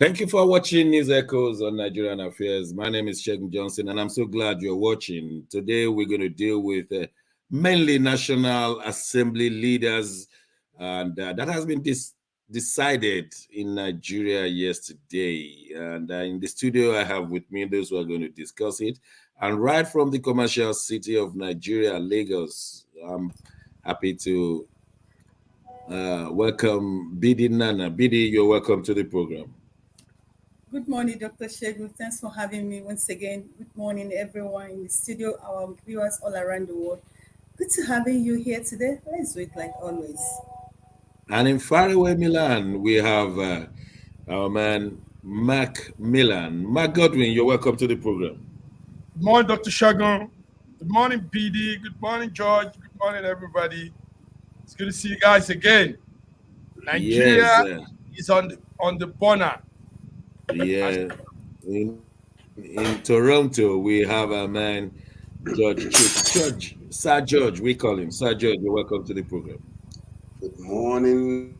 Thank you for watching News Echoes on Nigerian Affairs. My name is Shegun Johnson, and I'm so glad you're watching. Today, we're going to deal with mainly National Assembly leaders, and that has been decided in Nigeria yesterday. And in the studio, I have with me those who are going to discuss it. And right from the commercial city of Nigeria, Lagos, I'm happy to welcome Bidi Nana. Bidi, you're welcome to the program. Good morning, Dr. Shegun. Thanks for having me once again. Good morning, everyone in the studio, our viewers all around the world. Good to having you here today. Let's do it like always. And in faraway Milan, we have our man, Mark Milan. Mark Godwin, you're welcome to the program. Good morning, Dr. Shagun. Good morning, PD. Good morning, George. Good morning, everybody. It's good to see you guys again. Nigeria is on the burner. Yeah. In Toronto, we have a man, Sir George, we call him. Sir George, you're welcome to the program. Good morning,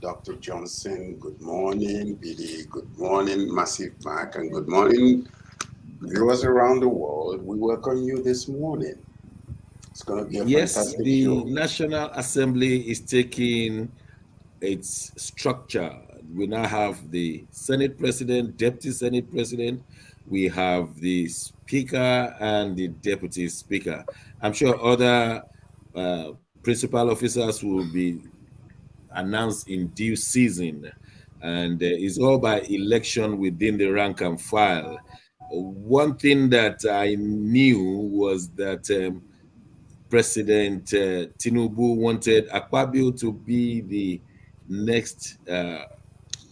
Dr. Johnson. Good morning, BD. Good morning, Massive Mark. And good morning, viewers around the world. We welcome you this morning. It's going to be a fantastic show. The National Assembly is taking its structure. We now have the Senate President, Deputy Senate President. We have the Speaker and the Deputy Speaker. I'm sure other principal officers will be announced in due season, and it's all by election within the rank and file. One thing that I knew was that President Tinubu wanted Akpabio to be the next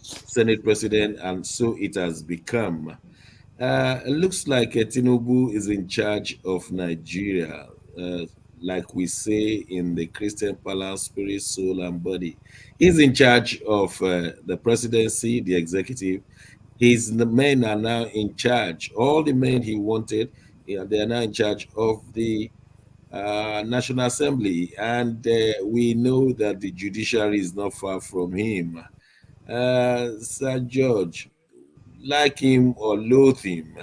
Senate President, and so it has become. It looks like Tinubu is in charge of Nigeria, like we say in the Christian balance, spirit, soul, and body. He's in charge of the presidency, the executive. The men are now in charge. All the men he wanted, they are now in charge of the National Assembly, and we know that the judiciary is not far from him. Sir George, like him or loathe him,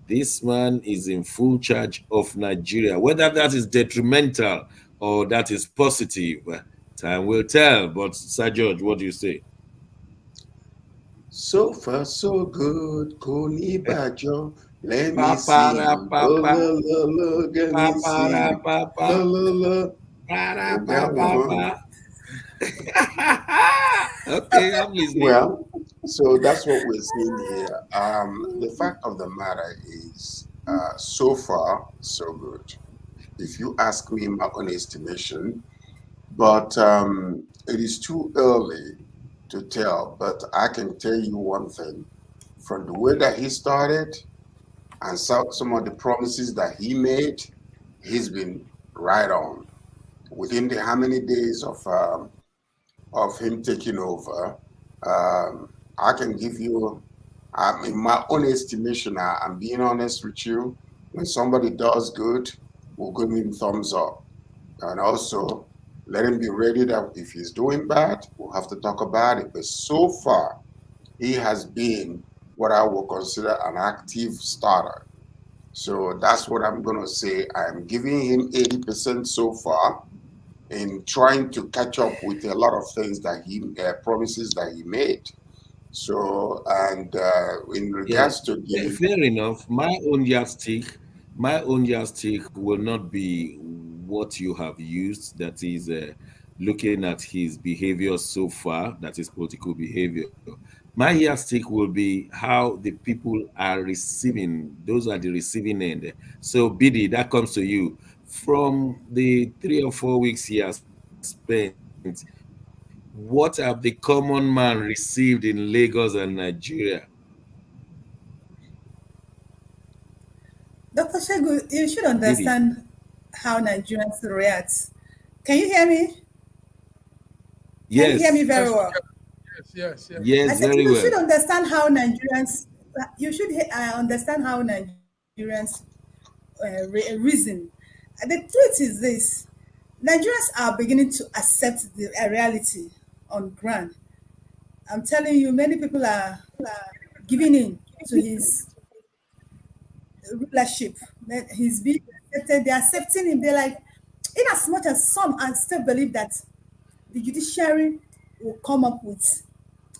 this man is in full charge of Nigeria. Whether that is detrimental or that is positive, time will tell. But Sir George, what do you say? So far, so good. Koni Bajo. Let me see. Look at me see. Okay, I'm listening. Well, so that's what we're seeing here. The fact of the matter is, so far, so good. If you ask me my own estimation, but it is too early to tell. But I can tell you one thing: from the way that he started and some of the promises that he made, he's been right on. Within the how many days of him taking over, I can give you, in my own estimation, I'm being honest with you, when somebody does good, we'll give him thumbs up. And also, let him be ready that if he's doing bad, we'll have to talk about it. But so far, he has been what I would consider an active starter. So that's what I'm going to say. I'm giving him 80% so far in trying to catch up with a lot of things that he promises that he made. So, and in regards to the fair enough, my own yardstick will not be what you have used. That is looking at his behavior so far. That is political behavior. My yardstick will be how the people are receiving. Those are the receiving end. So, Bidi, that comes to you. From the 3 or 4 weeks he has spent, what have the common man received in Lagos and Nigeria? Dr. Shegun, you should understand how Nigerians react. Can you hear me? Yes. Can you hear me very well? Yes, very well. You should understand how Nigerians. You should understand how Nigerians reason. The truth is this: Nigerians are beginning to accept the reality on ground. I'm telling you, many people are giving in to his rulership. He's being accepted. They're accepting him. They're like, in as much as some and still believe that the judiciary will come up with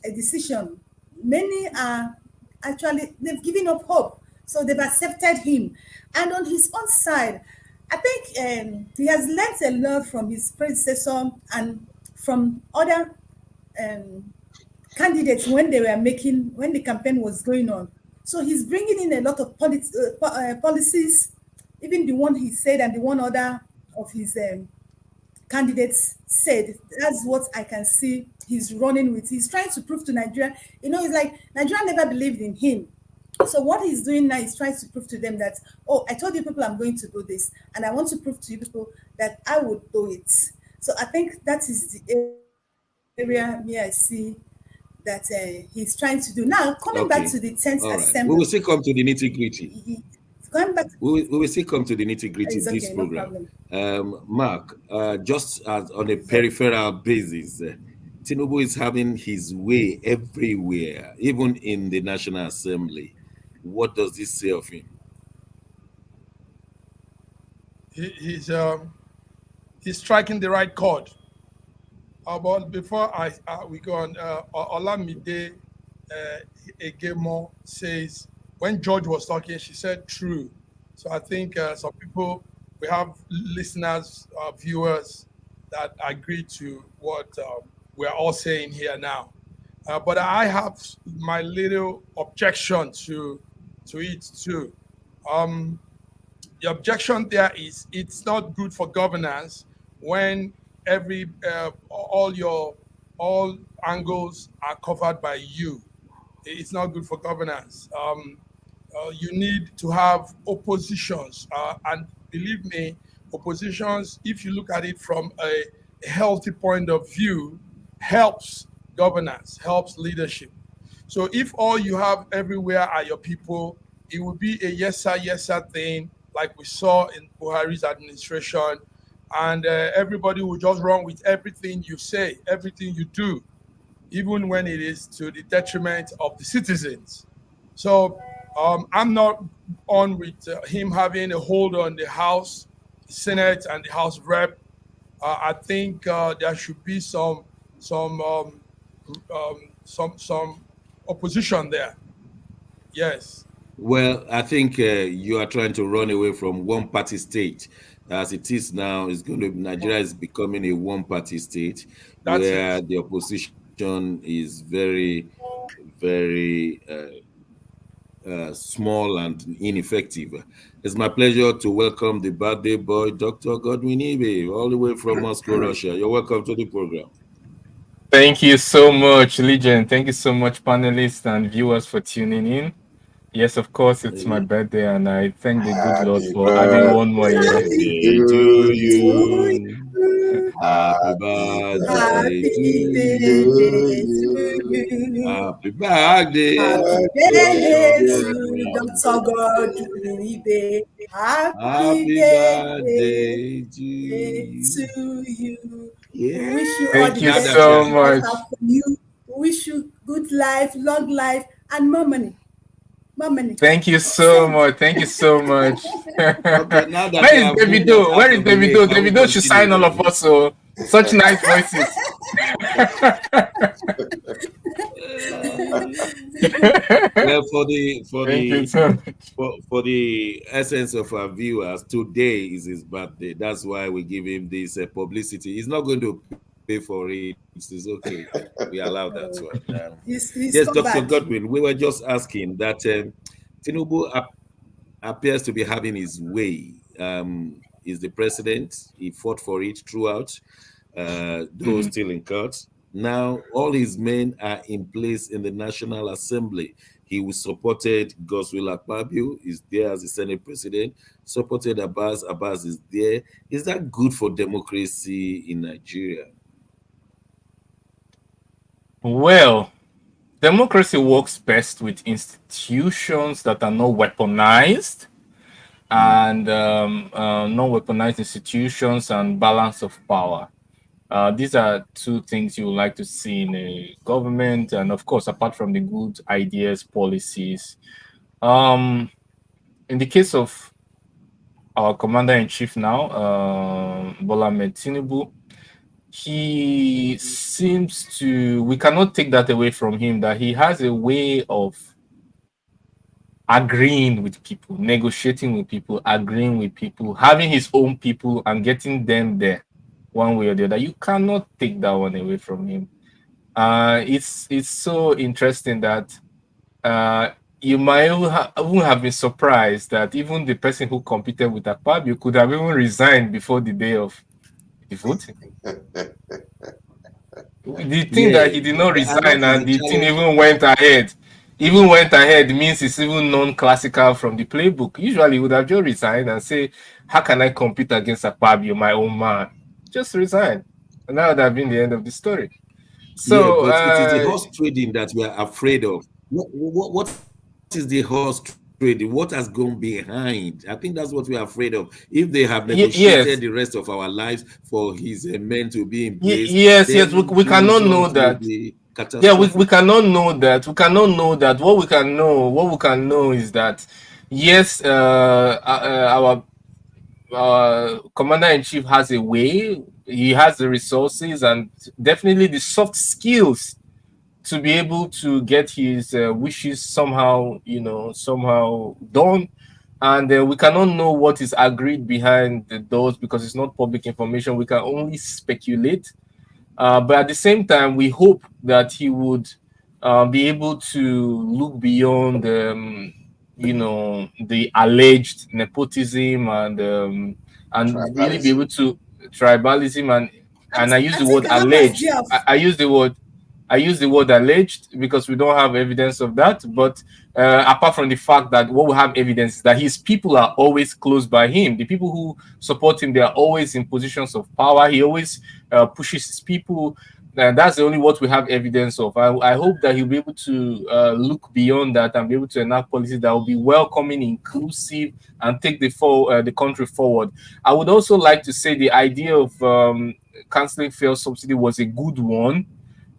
a decision, many are actually, they've given up hope. So they've accepted him. And on his own side, I think he has learned a lot from his predecessor and from other um, candidates when the campaign was going on. So he's bringing in a lot of policies, even the one he said and the one other of his candidates said. That's what I can see he's running with. He's trying to prove to Nigeria, it's like Nigeria never believed in him. So what he's doing now is trying to prove to them that, oh, I told you people I'm going to do this, and I want to prove to you people that I would do it. So I think that is the area me I see that he's trying to do. Now, coming back Okay. to the 10th All right. We will assembly, still come to the nitty gritty. going back, We will still come to the nitty gritty it's this okay, no program. problem. Mark, just as on a It's okay. peripheral basis, Tinubu is having his way everywhere, even in the National Assembly. What does this say of him? He's striking the right chord. But before we go on, Olamide Girma says when George was talking, she said true. So I think some people, we have listeners, viewers that agree to what we're all saying here now. But I have my little objection to it too. The objection there is it's not good for governance when all angles are covered by you. It's not good for governance. You need to have oppositions, and believe me, oppositions, if you look at it from a healthy point of view, helps governance, helps leadership. So if all you have everywhere are your people, it will be a yes sir thing, like we saw in Buhari's administration, and everybody will just run with everything you say, everything you do, even when it is to the detriment of the citizens. So I'm not on with him having a hold on the House, the Senate, and the House of Rep. I think there should be some some opposition there. Yes. Well, I think you are trying to run away from one-party state. As it is now, Nigeria is becoming a one-party state That's where it. the opposition is very, very small and ineffective. It's my pleasure to welcome the birthday boy, Dr. Godwin Ibe, all the way from Moscow, Russia. You're welcome to the program. Thank you so much, Legion. Thank you so much, panelists and viewers, for tuning in. Yes, of course, it's my birthday, and I thank the good Lord Happy for adding one more year. Birthday to to you. you. Happy Happy birthday to Happy birthday you. birthday to to you. you. Happy birthday, Happy Dr. birthday to Godwin. Dr. Godwin Ibe. Happy Happy birthday birthday to you. to you. We Yeah. wish you all Thank the you Now best that so that life much. have for you. We wish you good life, long life, and more money. More money. Thank you so Send. much. Thank you so much. okay, now that Where we is have moved that Davido? Where out is of the way, Davido? can we Davido should continue sign all of then? us. So such nice voices. Well, for the for Thank you the so much. for the essence of our viewers, today is his birthday. That's why we give him this publicity. He's not going to pay for it. It's okay. We allow that one. Yes, He's Dr. covered. Godwin, we were just asking that Tinubu appears to be having his way. Is the president? He fought for it throughout, though Mhm. still in court. Now, all his men are in place in the National Assembly. He was supported Godswill Akpabio, is there as the Senate president, supported Abass, Abass is there. Is that good for democracy in Nigeria? Well, democracy works best with institutions that are not weaponized, Hmm. and non-weaponized institutions and balance of power. These are two things you would like to see in a government, and of course, apart from the good ideas, policies. Um, in the case of our commander in chief now, Bola Ahmed Tinubu, he seems to, we cannot take that away from him, that he has a way of agreeing with people, negotiating with people, agreeing with people, having his own people and getting them there one way or the other. You cannot take that one away from him. It's so interesting that you might even have been surprised that even the person who competed with Akpabio could have even resigned before the day of the voting. The thing that he did not And that resign is and the the thing challenge. even went ahead means it's even non-classical from the playbook. Usually, he would have just resigned and say, "How can I compete against Akpabio, my own man?" Just resign, and that would have been the end of the story. Yeah, So, but it is the horse trading that we are afraid of. What is the horse trading? What has gone behind? I think that's what we are afraid of. If they have yes, negotiated the rest of our lives for his men to be in place, yes, then we the cannot know result will that. be Yeah, we catastrophic. cannot know that. We cannot know that. What we can know is that yes, our commander in chief has a way. He has the resources and definitely the soft skills to be able to get his wishes somehow, somehow done. And we cannot know what is agreed behind the doors because it's not public information. We can only speculate. But at the same time, we hope that he would be able to look beyond, the alleged nepotism and really be able Tribalism. to tribalism and I use I the think word I have an alleged. idea of I use the word alleged because we don't have evidence of that. But apart from the fact that what we have evidence is that his people are always close by him. The people who support him, they are always in positions of power. He always pushes his people. And that's the only what we have evidence of. I hope that he'll be able to look beyond that and be able to enact policies that will be welcoming, inclusive, and take the country forward. I would also like to say the idea of canceling fuel subsidy was a good one.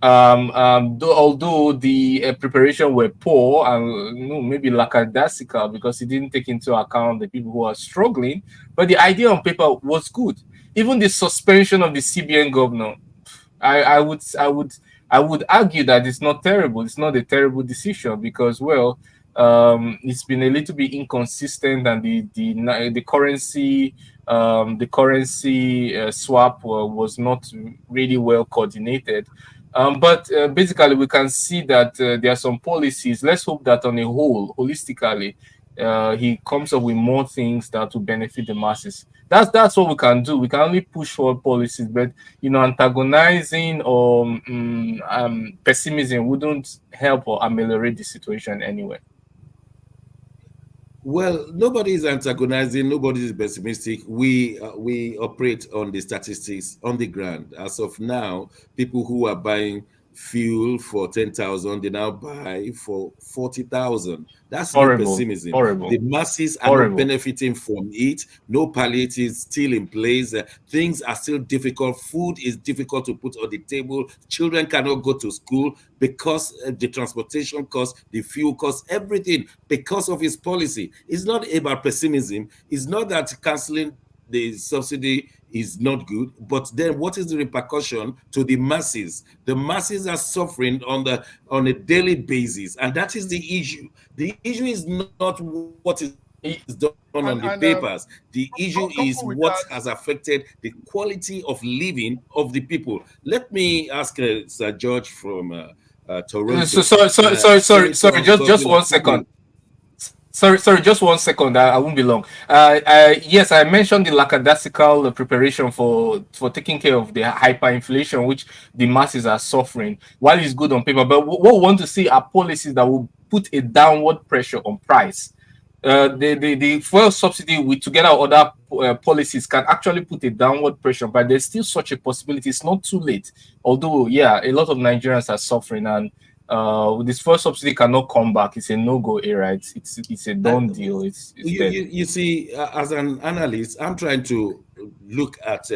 Although the preparation were poor and maybe lackadaisical because he didn't take into account the people who are struggling, but the idea on paper was good. Even the suspension of the CBN governor, I would argue that it's not terrible. It's not a terrible decision because it's been a little bit inconsistent and the currency swap was not really well coordinated. But basically, we can see that there are some policies. Let's hope that on a whole, holistically, he comes up with more things that will benefit the masses. That's what we can do. We can only push forward policies, but antagonizing or pessimism wouldn't help or ameliorate the situation anyway. Well, nobody is antagonizing. Nobody is pessimistic. We operate on the statistics on the ground. As of now, people who are buying fuel for 10,000, they now buy for 40,000. That's not Horrible, pessimism. horrible, The masses are not horrible. benefiting from it. No palliatives still in place. Things are still difficult. Food is difficult to put on the table. Children cannot go to school because the transportation costs, the fuel costs, everything because of his policy. It's not about pessimism. It's not that canceling the subsidy is not good, but then what is the repercussion to the masses? The masses are suffering on a daily basis, and that is the issue. The issue is not what is Y- done on the And papers. The issue is couple with what that, has affected the quality of living of the people. Let me ask Sir George from so Toronto, sorry. Senator Just Godswill one second. Akpabio. Sorry, just 1 second. I won't be long. Yes, I mentioned the lackadaisical preparation for taking care of the hyperinflation, which the masses are suffering. While it's good on paper, but what we want to see are policies that will put a downward pressure on price. The fuel subsidy with together with other policies can actually put a downward pressure, but there's still such a possibility. It's not too late. Although, yeah, a lot of Nigerians are suffering, and this fuel subsidy cannot come back. It's a no-go era. It's a And done deal. It's you, dead. you, you see, as an analyst, I'm trying to look at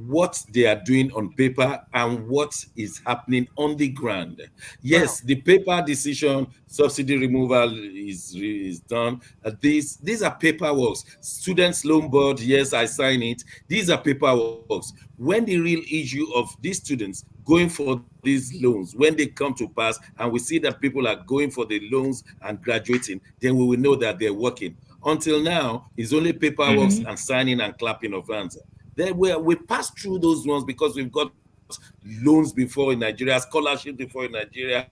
what they are doing on paper and what is happening on the ground. Wow. Yes, the paper decision, subsidy removal is done. These are paperwork. Students loan board, yes, I sign it. These are paperwork. When the real issue of these students going for these loans, when they come to pass, and we see that people are going for the loans and graduating, then we will know that they're working. Until now, it's only paperwork Mhm. and signing and clapping of hands. Then we pass through those ones because we've got loans before in Nigeria, scholarship before in Nigeria,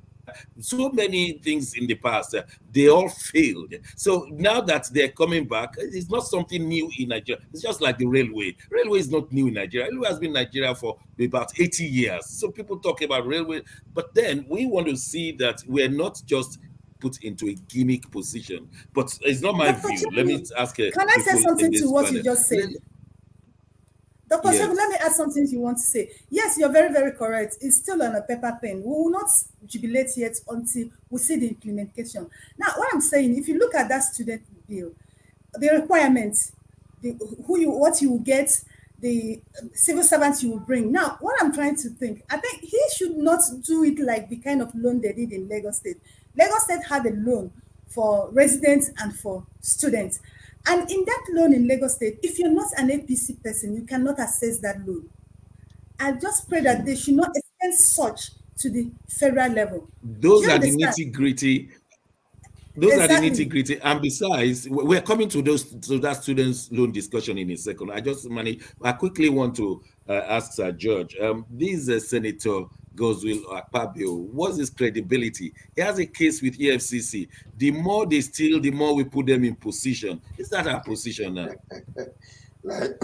so many things in the past. They all failed. So now that they're coming back, it's not something new in Nigeria. It's just like the railway. Railway is not new in Nigeria. Railway has been in Nigeria for about 80 years. So people talk about railway, but then we want to see that we're not just put into a gimmick position. But it's not my Dr. view. Let me Chemi, ask can I say people in something to this what you panel. just said? Dr. Seven, let Yes. me add something you want to say. Yes, you're very, very correct. It's still on a paper pen. We will not jubilate yet until we see the implementation. Now, what I'm saying, if you look at that student bill, the requirements, what you will get, the civil servants you will bring. Now, what I'm trying to think, I think he should not do it like the kind of loan they did in Lagos State. Lagos State had a loan for residents and for students. And in that loan in Lagos State, if you're not an APC person, you cannot access that loan. I just pray that they should not extend such to the federal level. Do Those you are the understand? nitty gritty. Those are the Exactly. nitty gritty. And besides, we're coming to that students' loan discussion in a second. I quickly want to ask Sir George. This Senator Godswill Akpabio, what's his credibility? He has a case with EFCC. The more they steal, the more we put them in position. Is that our position now? Like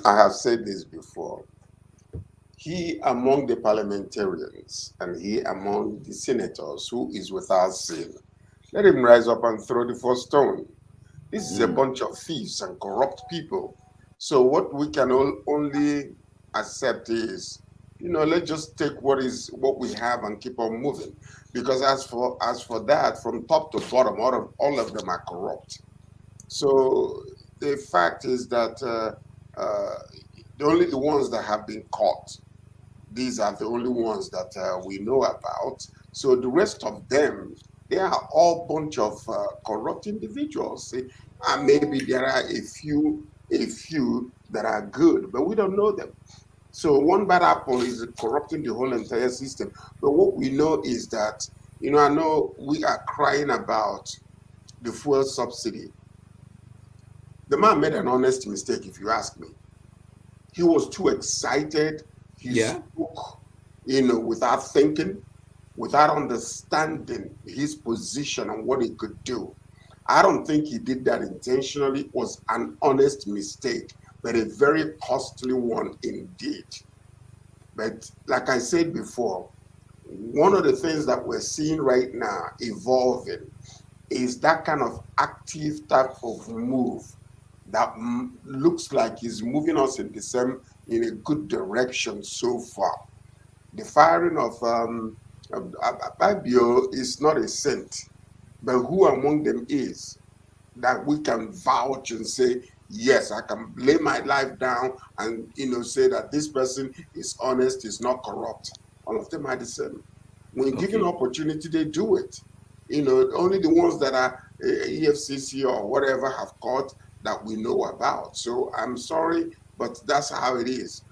I have said this before, he among the parliamentarians and he among the senators who is without sin, let him rise up and throw the first stone. This is a bunch of thieves and corrupt people. So what we can only accept is, let's just take what we have and keep on moving. Because as for that, from top to bottom, all of them are corrupt. So the fact is that only the ones that have been caught, these are the only ones that we know about. So the rest of them, they are all bunch of corrupt individuals. And maybe there are a few that are good, but we don't know them. So one bad apple is corrupting the whole entire system. But what we know is that, I know we are crying about the fuel subsidy. The man made an honest mistake, if you ask me. He was too excited. He Yeah. spoke, without thinking, without understanding his position and what he could do. I don't think he did that intentionally. It was an honest mistake, but a very costly one indeed. But like I said before, one of the things that we're seeing right now evolving is that kind of active type of move that looks like is moving us in a good direction so far. The firing of Akpabio is not a saint, but who among them is that we can vouch and say, yes, I can lay my life down and say that this person is honest, is not corrupt. All of them are the same. When given Okay. opportunity, they do it. Only the ones that are EFCC or whatever have caught that we know about. So I'm sorry, but that's how it is.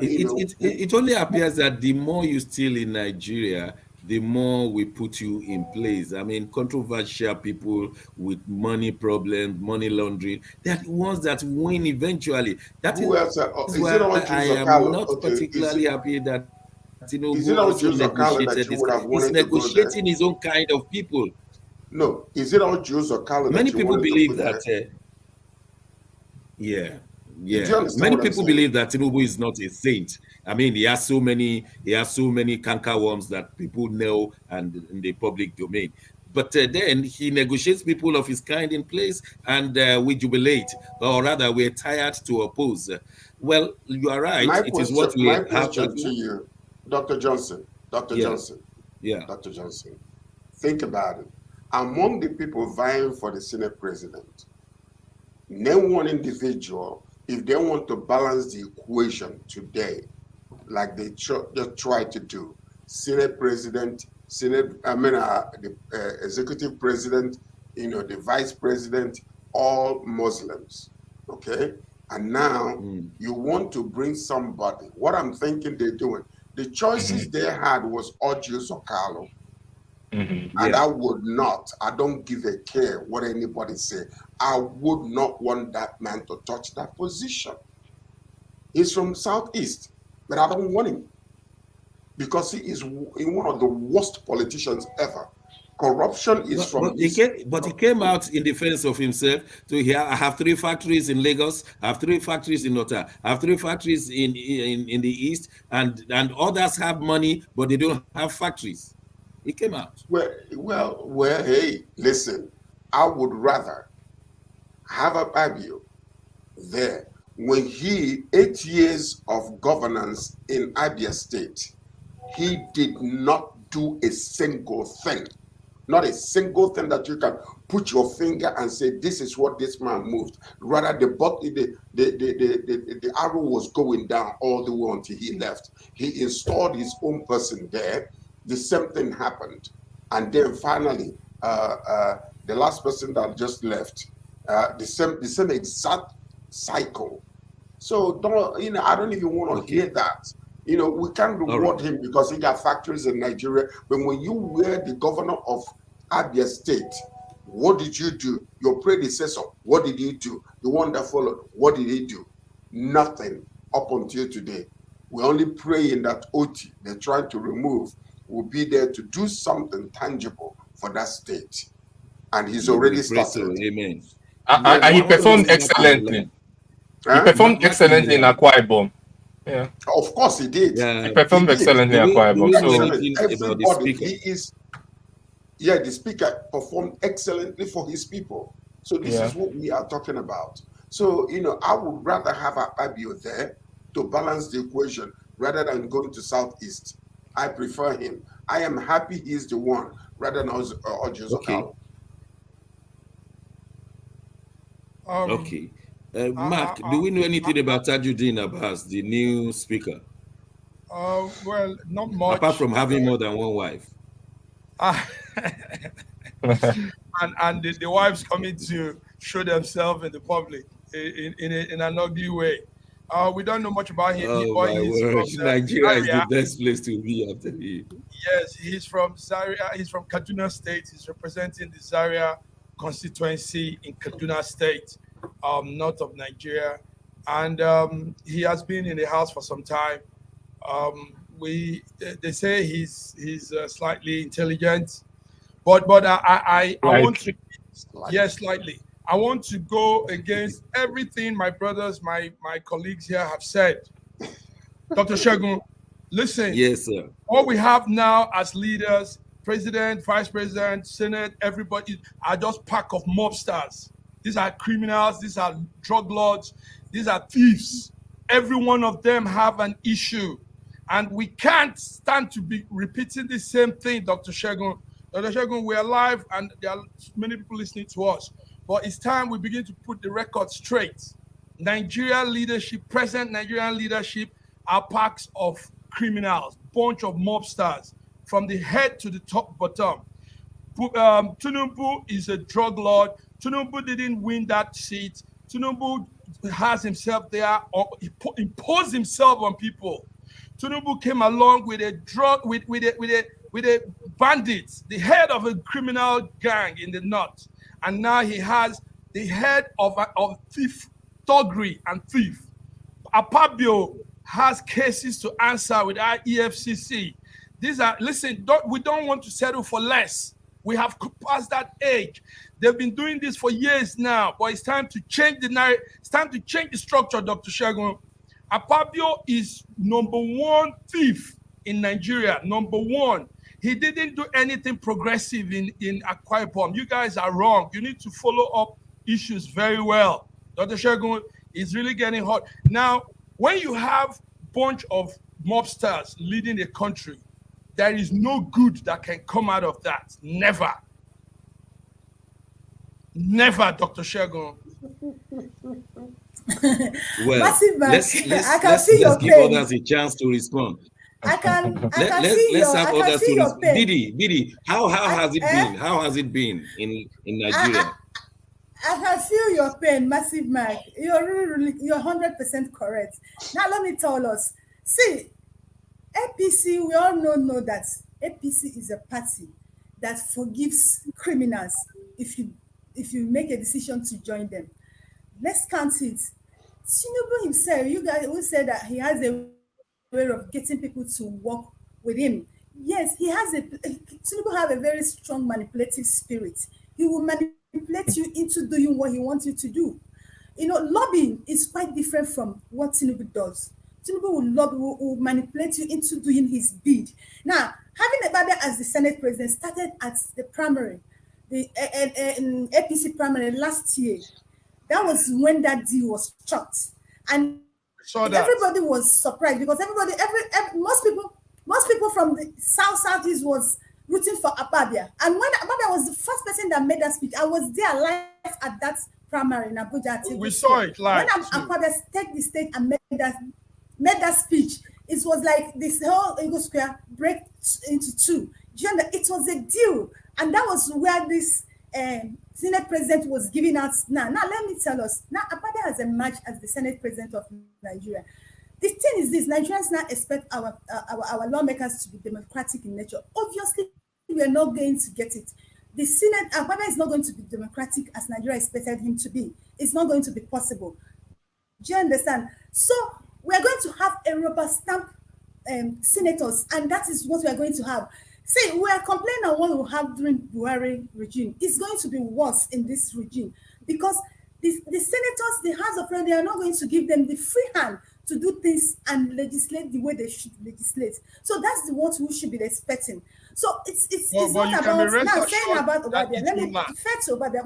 It only appears that the more you steal in Nigeria, the more we put you in place. I mean, controversial people with money problems, money laundering, they're the ones that win eventually. That Who is else? why Is I it all am Jews or not Kalo? Okay, particularly happy that Tinubu is also it all Jews or negotiated Kalo this. that you would have He's wanted to go negotiating there? his own kind of people. No, is it all Jews or Kalo Many that you people wanted to believe put there? that. Yeah, Do you yeah. understand Many what I'm people saying? believe that Tinubu is not a saint. I mean, he has so many cankerworms that people know and in the public domain. But then he negotiates people of his kind in place, and we jubilate, or rather, we're tired to oppose. Well, you are right. My It is question, what my we have right question to now. you, Dr. Johnson, Dr. Yeah, Johnson, yeah. Dr. Johnson, think about it. Among the people vying for the Senate president, name one individual if they want to balance the equation today, like they try to do, Senate President, the Executive President, the Vice President, all Muslims, okay? And now you want to bring somebody. What I'm thinking they're doing, the choices they had was Odious Okalo. And I would not, I don't give a care what anybody say. I would not want that man to touch that position. He's from Southeast, but I don't want him because he is one of the worst politicians ever. Corruption is he came out in defense of himself. So I have 3 factories in Lagos, I have 3 factories in Nota, I have 3 factories in the East, and others have money, but they don't have factories. He came out. Well, hey, listen, I would rather have Akpabio there when 8 years of governance in Abia State, he did not do a single thing. Not a single thing that you can put your finger and say, this is what this man moved. Rather, the arrow was going down all the way until he left. He installed his own person there. The same thing happened. And then finally, the last person that just left, the same exact cycle. So I don't even want to hear that. We can't reward him because he got factories in Nigeria. But when you were the governor of Abia State, what did you do? Your predecessor, what did he do? The one that followed, what did he do? Nothing up until today. We're only praying that Oti, they're trying to remove, will be there to do something tangible for that state. And he's already started. Amen. And he performed excellently. He performed excellently in Akwa Ibom. Yeah. Of course he did. Yeah. He performed excellently in Akwa Ibom. The speaker performed excellently for his people. So this is what we are talking about. So, I would rather have Akpabio there to balance the equation rather than going to Southeast. I prefer him. I am happy he's the one rather than Odious Okalo. Okay. Mark, do we know anything about Tajudeen Abass, the new speaker? Well, not much. Apart from having more than one wife. and the wives coming to show themselves in the public in an ugly way. We don't know much about him. Nigeria is the best place to be after him. Yes, he's from Zaria. He's from Kaduna State. He's representing the Zaria Constituency in Kaduna State, north of Nigeria. And he has been in the house for some time. They say he's slightly intelligent, but I want to slightly. I want to go against everything my brothers, my colleagues here have said. Dr. Segun, listen. Yes, sir. What we have now as leaders, president, vice president, senate, everybody are just pack of mobsters. These are criminals. These are drug lords. These are thieves. Every one of them have an issue. And we can't stand to be repeating the same thing, Dr. Segun. Dr. Segun, we're live and there are many people listening to us. But it's time we begin to put the record straight. Nigerian leadership, present Nigerian leadership are packs of criminals, bunch of mobsters, from the head to the top bottom. Tinubu is a drug lord. Tinubu didn't win that seat. Tinubu has himself there, or imposed himself on people. Tinubu came along with a bandit, the head of a criminal gang in the north, and now he has the head of thief, thuggery, and thief. Akpabio has cases to answer with our EFCC. We don't want to settle for less. We have passed that age. They've been doing this for years now, but it's time to change the narrative. It's time to change the structure, Dr. Segun. Akpabio is number one thief in Nigeria, number one. He didn't do anything progressive in Akwa Ibom. You guys are wrong. You need to follow up issues very well. Dr. Segun is really getting hot. Now, when you have a bunch of mobsters leading a country, there is no good that can come out of that. Never. Never, Dr. Segun. Well, Massive Mark, let's I let's can let's see let's your give pain. others a chance to respond. I Let, can let, see let's your have I can others see to your respond. pain. Didi, how I has it eh been? How has it been in I, Nigeria? I can feel your pain, Massive Mark. You're you're 100% correct. Now let me tell us. See, APC, we all know that APC is a party that forgives criminals if you make a decision to join them. Let's count it. Tinubu himself, you guys who said that he has a way of getting people to work with him. Yes, he has Tinubu have a very strong manipulative spirit. He will manipulate you into doing what he wants you to do. Lobbying is quite different from what Tinubu does. Tinubu will lobby, will manipulate you into doing his bid. Now, having Ababa as the Senate president started at the primary, the APC primary last year. That was when that deal was struck, and Saw everybody that. was surprised because most people from the southeast was rooting for Akpabio. And when Akpabio was the first person that made that speech, I was there live at that primary in Abuja at Eagle We Square. saw it When live too. Akpabio take the stage and made that speech, it was like this whole Eagle Square break into two. Do you understand? It was a deal, and that was where this Senate president was giving out. Now let me tell us. Now Akpabio has emerged as the Senate president of Nigeria. The thing is this: Nigerians now expect our lawmakers to be democratic in nature. Obviously, we are not going to get it. The Senate, Akpabio is not going to be democratic as Nigeria expected him to be. It's not going to be possible. Do you understand? So we are going to have a rubber stamp senators, and that is what we are going to have. See, we are complaining on what we have during Buhari regime. It's going to be worse in this regime because the senators, the House of Representatives, they are not going to give them the free hand to do things and legislate the way they should legislate. So that's what we should be expecting. So it's But not you can be about rest now saying assured about that Obadiah. it Let will me not. fair to Obadiah.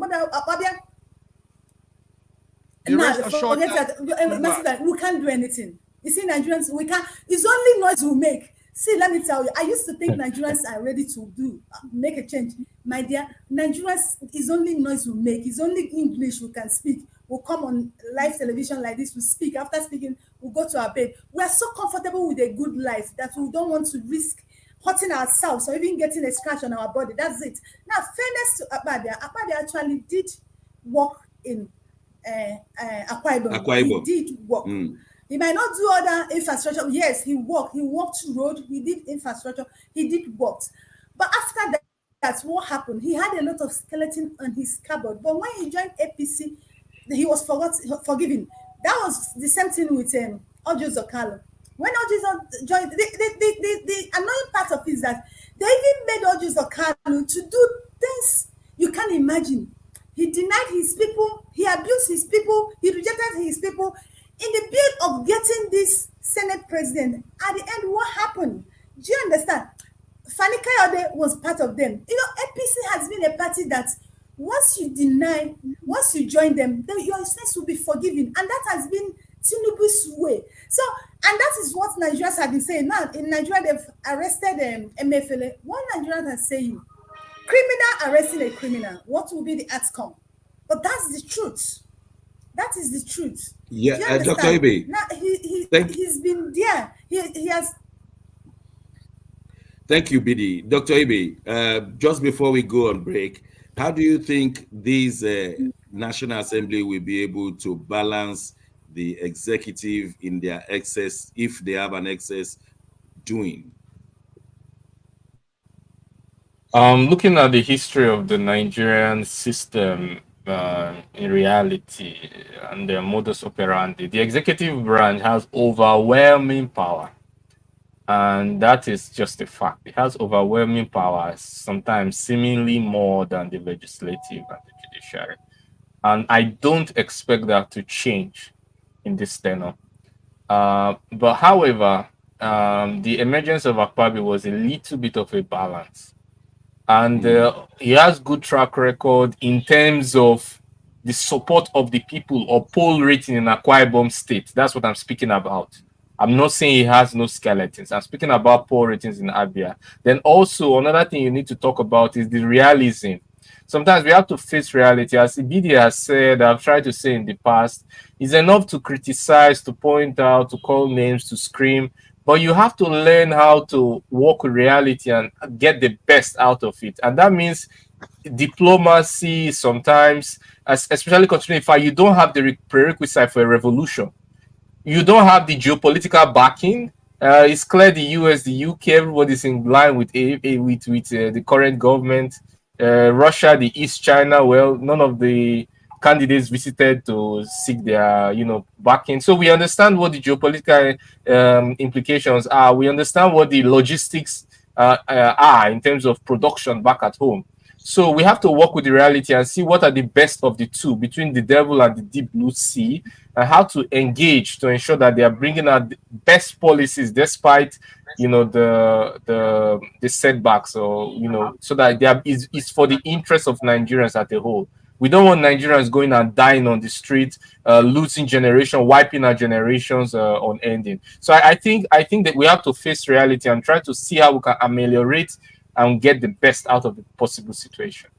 Be Now, rest forget assured that. that it will not. Massive, we can't do anything. You see, Nigerians, we can't. It's only noise we make. See, let me tell you, I used to think Nigerians are ready to make a change. My dear, Nigerians is only noise we make. It's only English we can speak. We'll come on live television like this, we speak. After speaking, we'll go to our bed. We are so comfortable with a good life that we don't want to risk hurting ourselves or even getting a scratch on our body. That's it. Now, fairness to Akpabio actually did work in Akwa Ibom. Akwa He Ibom. did work. Mm. He might not do other infrastructure. Yes, he worked. He walked road. He did infrastructure. He did work. But after that, what happened? He had a lot of skeleton on his cupboard. But when he joined APC, he was forgiven. That was the same thing with Ojo Zokalo. When Ojo joined, the annoying part of it is that they even made Ojo Zokalo to do things you can't imagine. He denied his people, he abused his people, he rejected his people. In the bid of getting this Senate president, at the end, what happened? Do you understand? Fani Kayode was part of them. APC has been a party that once you join them, then your sins will be forgiven. And that has been Tinubu's way. So, and that is what Nigerians have been saying. Now, in Nigeria, they've arrested MFLA. One Nigerian has saying, criminal arresting a criminal, what will be the outcome? But that's the truth. That is the truth. Yeah, Do you Dr. understand? Ibe, Now thank he's been there. He has. thank you, BD. Dr. Ibe, just before we go on break, how do you think this National Assembly will be able to balance the executive in their excess, if they have an excess, doing? Looking at the history of the Nigerian system, in reality, and the modus operandi, the executive branch has overwhelming power, and that is just a fact. It has overwhelming power, sometimes seemingly more than the legislative and the judiciary. And I don't expect that to change in this tenure. But however, the emergence of Akpabio was a little bit of a balance, and he has good track record in terms of the support of the people or poll rating in Akwa Ibom State. That's what I'm speaking about. I'm not saying he has no skeletons. I'm speaking about poll ratings in Abia. Then also another thing you need to talk about is the realism. sometimes we have to face reality. As Ibidi has said, I've tried to say in the past, it's enough to criticize, to point out, to call names, to scream, but you have to learn how to work with reality and get the best out of it. And that means diplomacy sometimes, especially considering if you don't have the prerequisite for a revolution. You don't have the geopolitical backing. It's clear the US, the UK, everybody's in line with the current government. Russia, the East China, well, none of the candidates visited to seek their, backing. So we understand what the geopolitical implications are. We understand what the logistics are in terms of production back at home. So we have to work with the reality and see what are the best of the two between the devil and the deep blue sea, and how to engage to ensure that they are bringing out the best policies despite, the setbacks, or so that is for the interest of Nigerians at a whole. We don't want Nigerians going and dying on the street, losing generation, wiping our generations on ending. So I think that we have to face reality and try to see how we can ameliorate and get the best out of the possible situation.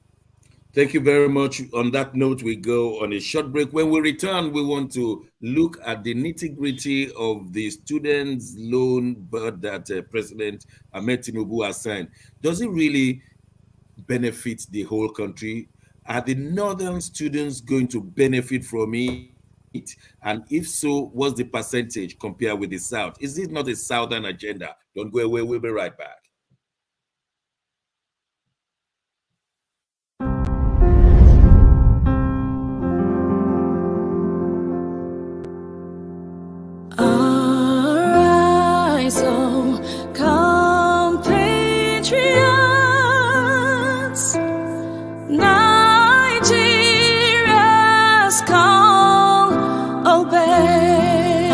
Thank you very much. On that note, we go on a short break. When we return, we want to look at the nitty-gritty of the students' loan bill that President Ahmed Tinubu has signed. Does it really benefit the whole country? Are the northern students going to benefit from it? And if so, what's the percentage compared with the South? Is it not a Southern agenda? Don't go away. We'll be right back. Arise, O compatriots, Nigeria's call obey,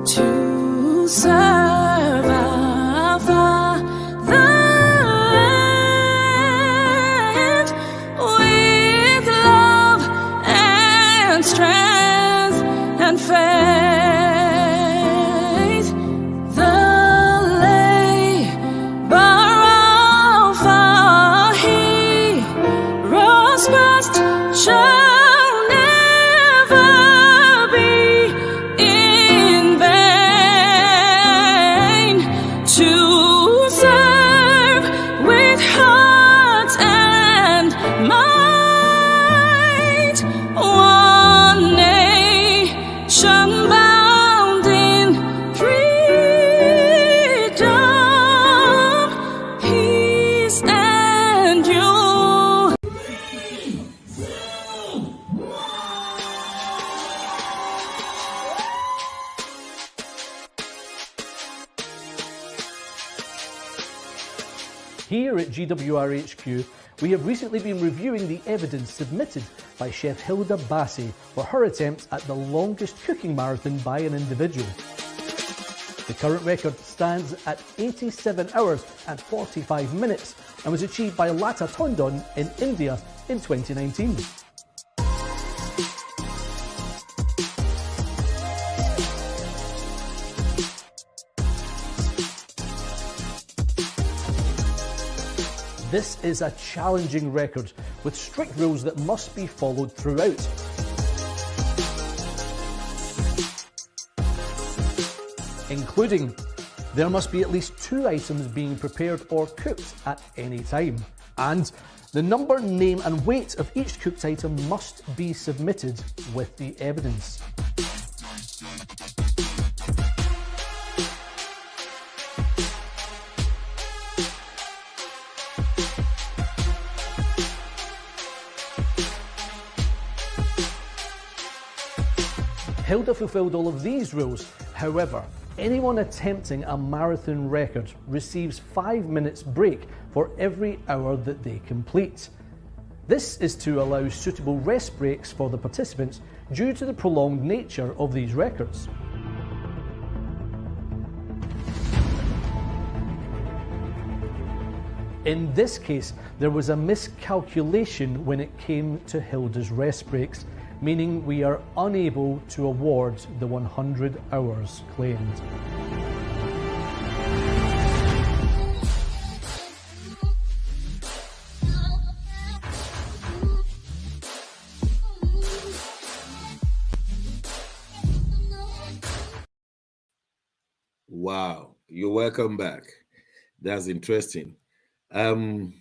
to serve our fatherland with love and strength and faith. The labor of our heroes past shall never be in vain, to serve with heart and might one nation bound in freedom, peace and unity. Here at GWRHQ, we have recently been reviewing the evidence submitted by Chef Hilda Wase for her attempt at the longest cooking marathon by an individual. The current record stands at 87 hours and 45 minutes and was achieved by Lata Tondon in India in 2019. This is a challenging record with strict rules that must be followed throughout. Including, there must be at least 2 items being prepared or cooked at any time. And the number, name and weight of each cooked item must be submitted with the evidence. Hilda fulfilled all of these rules. However, anyone attempting a marathon record receives 5 minutes break for every hour that they complete. This is to allow suitable rest breaks for the participants due to the prolonged nature of these records. In this case, there was a miscalculation when it came to Hilda's rest breaks, meaning we are unable to award the 100 hours claimed. Wow, you're welcome back. That's interesting. Um,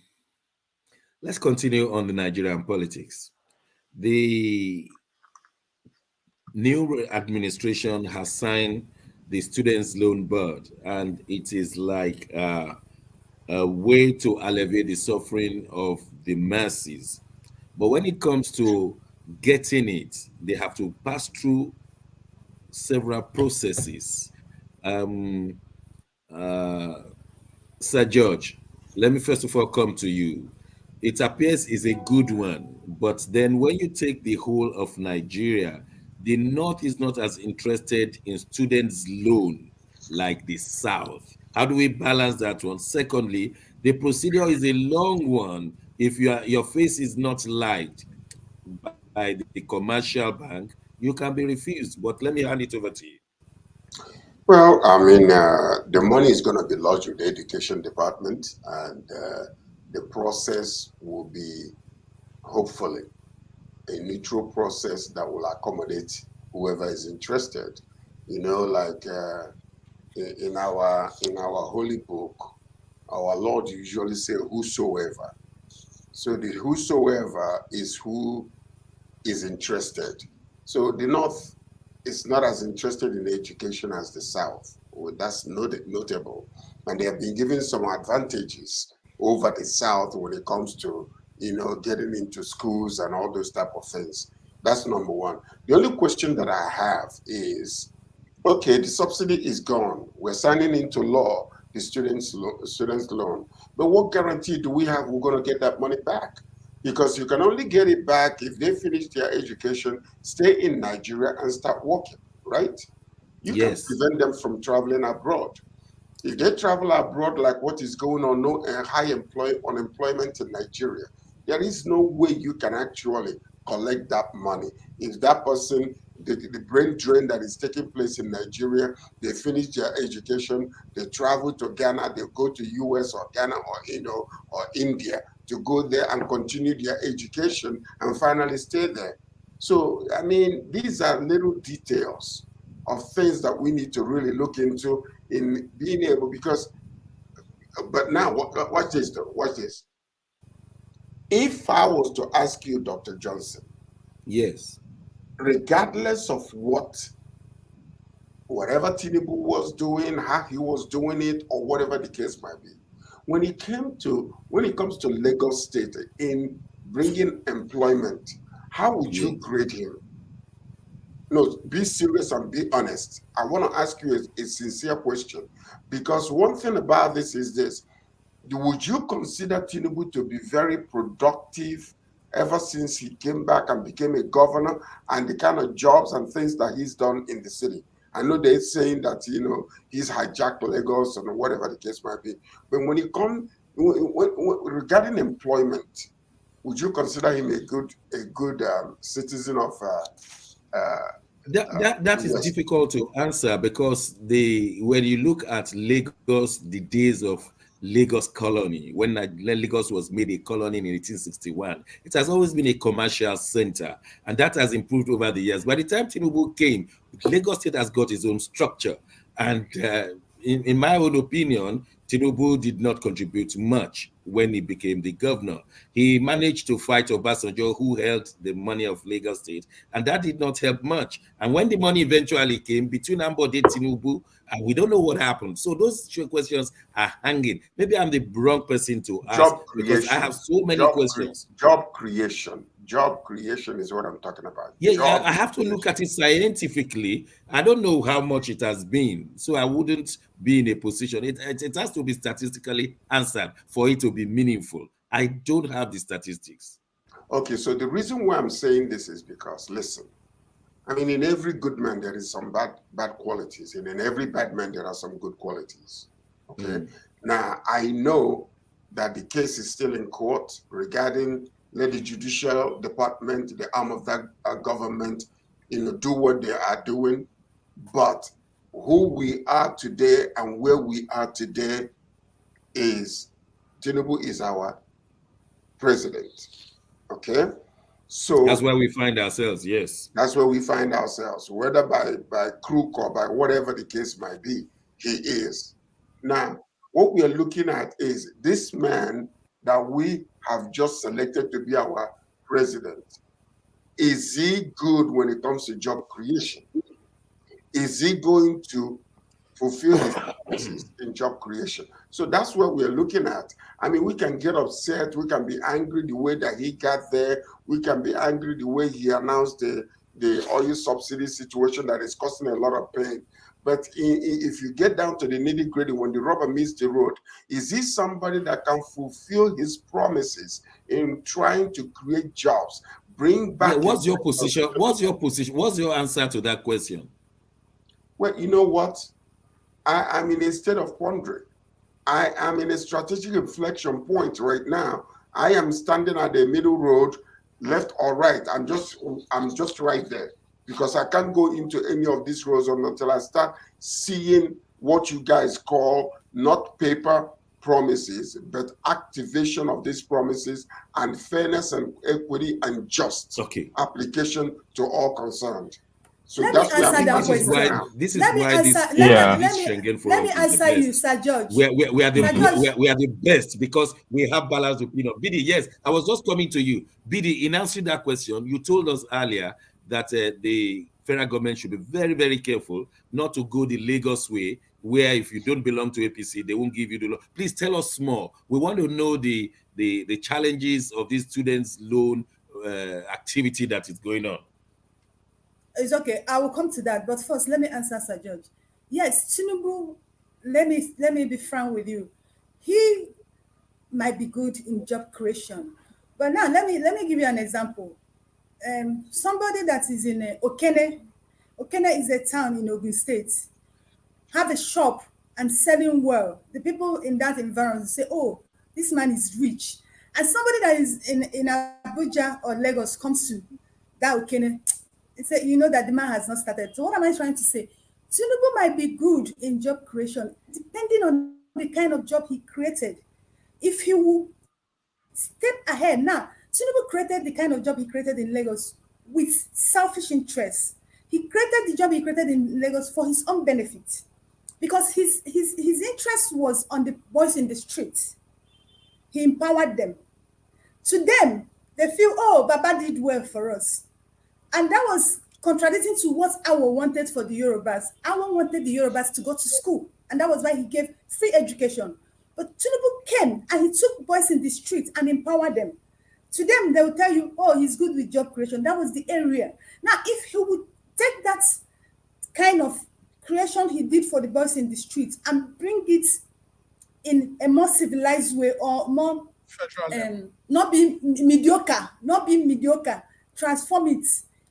let's continue on the Nigerian politics. The new administration has signed the students' loan board, and it is like a way to alleviate the suffering of the masses. But when it comes to getting it, they have to pass through several processes. Um, uh, Sir George, let me first of all come to you. It appears is a good one, but then when you take the whole of Nigeria, the North is not as interested in students' loan like the South. How do we balance that one? Secondly, the procedure is a long one. If your face is not liked by the commercial bank, you can be refused. But let me hand it over to you. Well, I mean, the money is going to be lodged with the education department, and the process will be hopefully a neutral process that will accommodate whoever is interested. You know, like in our holy book, our Lord usually say whosoever. So the whosoever is who is interested. So the North is not as interested in education as the South. Well, that's notable. And they have been given some advantages over the South when it comes to, getting into schools and all those type of things. That's number one. The only question that I have is, okay, the subsidy is gone. We're signing into law the students loan. But what guarantee do we have we're going to get that money back? Because you can only get it back if they finish their education, stay in Nigeria, and start working, right? You can Yes. prevent them from traveling abroad. If they travel abroad, like what is going on, no high unemployment in Nigeria, there is no way you can actually collect that money. If that person, the brain drain that is taking place in Nigeria, they finish their education, they travel to Ghana, they go to US or Ghana or India to go there and continue their education and finally stay there. So, I mean, these are little details of things that we need to really look into in being able, but now, watch this though, watch this. If I was to ask you, Dr. Johnson, Yes. regardless of whatever Tinubu was doing, how he was doing it, or whatever the case might be, when it comes to Lagos State in bringing employment, how would you grade him? No, be serious and be honest. I want to ask you a sincere question, because one thing about this is this: would you consider Tinubu to be very productive ever since he came back and became a governor, and the kind of jobs and things that he's done in the city? I know they're saying that he's hijacked Lagos and whatever the case might be, but when it comes regarding employment, would you consider him a good citizen of? That is Yes. difficult to answer because when you look at Lagos, the days of Lagos colony, when Lagos was made a colony in 1861, it has always been a commercial center, and that has improved over the years. By the time Tinubu came, Lagos State has got its own structure, and in my own opinion, Tinubu did not contribute much when he became the governor. He managed to fight Obasanjo, who held the money of Lagos State, and that did not help much. And when the money eventually came between Ambode Tinubu, and we don't know what happened. So those two questions are hanging. Maybe I'm the wrong person to ask Job because I creation, have so many questions. job creation is what I'm talking about. Yeah, Job I have to look creation. at it scientifically. I don't know how much it has been, so I wouldn't be in a position. It has to be statistically answered for it to be meaningful. I don't have the statistics. Okay, so the reason why I'm saying this is because, listen, I mean, in every good man there is some bad qualities, and in every bad man there are some good qualities. Okay, now I know that the case is still in court regarding let the judicial department, the arm of that government, do what they are doing. But who we are today and where we are today is Tinubu is our president. Okay, That's so where we find ourselves. Yes. that's where we find ourselves, whether by crook or by whatever the case might be. he is. Now, what we are looking at is this man that we have just selected to be our president. Is he good when it comes to job creation? Is he going to fulfill his promises in job creation? So that's what we're looking at. I mean, we can get upset, we can be angry the way that he got there, we can be angry the way he announced the oil subsidy situation that is causing a lot of pain. But if you get down to the nitty gritty, when the rubber meets the road, is he somebody that can fulfill his promises in trying to create jobs, bring back? Yeah, what's your position? What's your position? What's your answer to that question? Well, you know what? I'm in a state of quandary. I am in a strategic inflection point right now. I am standing at the middle road, left or right. I'm just right there, because I can't go into any of these roads until I start seeing what you guys call not paper promises, but activation of these promises and fairness and equity and just application to all concerned. So let that's me answer that This is question. why this is Let me why answer. this Schengen for Let me us is the answer you, best. Sir George. We are the Sir George. we are the best because we have balanced opinion. BD, yes, I was just coming to you. BD, in answering that question, you told us earlier that the federal government should be very, very careful not to go the Lagos way, where if you don't belong to APC, they won't give you the loan. Please tell us more. We want to know the challenges of this students' loan activity that is going on. It's okay. I will come to that. But first, let me answer Sir George. Yes, Tinubu, let me be frank with you. He might be good in job creation. But now let me give you an example. Somebody that is in Okene is a town in Ogun State, have a shop and selling well. The people in that environment say, oh, this man is rich. And somebody that is in Abuja or Lagos comes to that Okene, say, you know that the man has not started. So what am I trying to say? Tinubu might be good in job creation, depending on the kind of job he created. If he will step ahead now, Tinubu created the kind of job he created in Lagos with selfish interests. He created the job he created in Lagos for his own benefit, because his interest was on the boys in the streets. He empowered them. To them, they feel, oh, Baba did well for us. And that was contradicting to what Awo wanted for the Yorubas. Awo wanted the Yorubas to go to school, and that was why he gave free education. But Tinubu came and he took boys in the street and empowered them. To them, they will tell you, oh, he's good with job creation. That was the area. Now, if he would take that kind of creation he did for the boys in the streets and bring it in a more civilized way, or more, not being mediocre, transform it.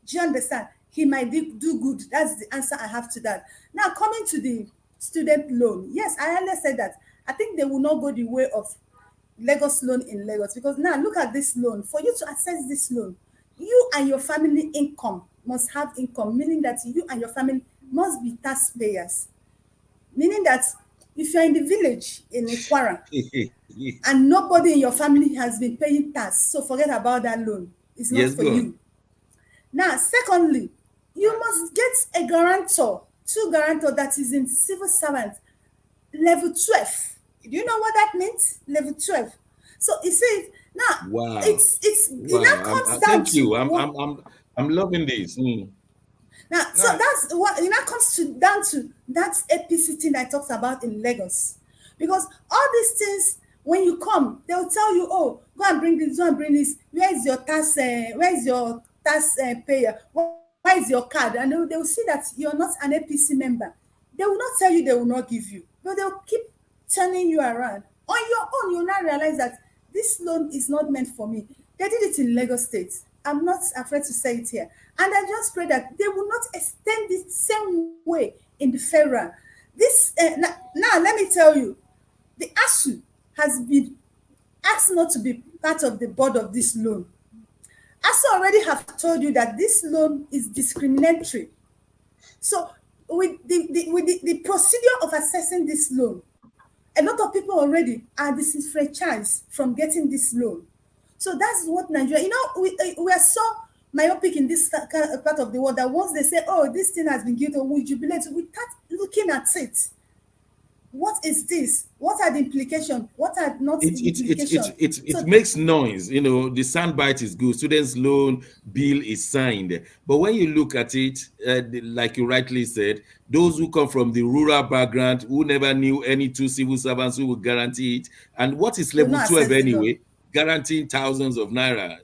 Do you understand? He might do good. That's the answer I have to that. Now, coming to the student loan. Yes, I earlier said that. I think they will not go the way of Lagos loan in Lagos, because now look at this loan. For you to access this loan, you and your family income must have income, meaning that you and your family must be taxpayers. Meaning that if you're in the village in Ikwara and nobody in your family has been paying tax, so forget about that loan. It's not for you. Now, secondly, you must get a guarantor, two guarantor that is in civil servant, level 12. Do you know what that means? Level 12. So you see, now it's wow. It now comes down thank to you. I'm loving this. Now, so that's what it now comes down to that APC thing I talked about in Lagos. Because all these things, when you come, they'll tell you, oh, go and bring this, where is your tax, payer? Where is your card? And they will see that you're not an APC member. They will not tell you, they will not give you, but they'll keep turning you around. On your own, you'll now realize that this loan is not meant for me. They did it in Lagos State. I'm not afraid to say it here. And I just pray that they will not extend it the same way in the federal. This now, let me tell you, the ASU has been asked not to be part of the board of this loan. ASU already have told you that this loan is discriminatory. So with the procedure of assessing this loan, a lot of people already are disenfranchised from getting this loan. So that's what Nigeria, we are so myopic in this part of the world that once they say, oh, this thing has been given, we jubilate, we start looking at it. what is this? What are the implications? What are not the implications? It makes noise. You know, the soundbite is good. Students' loan bill is signed, but when you look at it, like you rightly said, those who come from the rural background, who never knew any two civil servants who would guarantee it, and what is level 12 anyway, guaranteeing thousands of naira.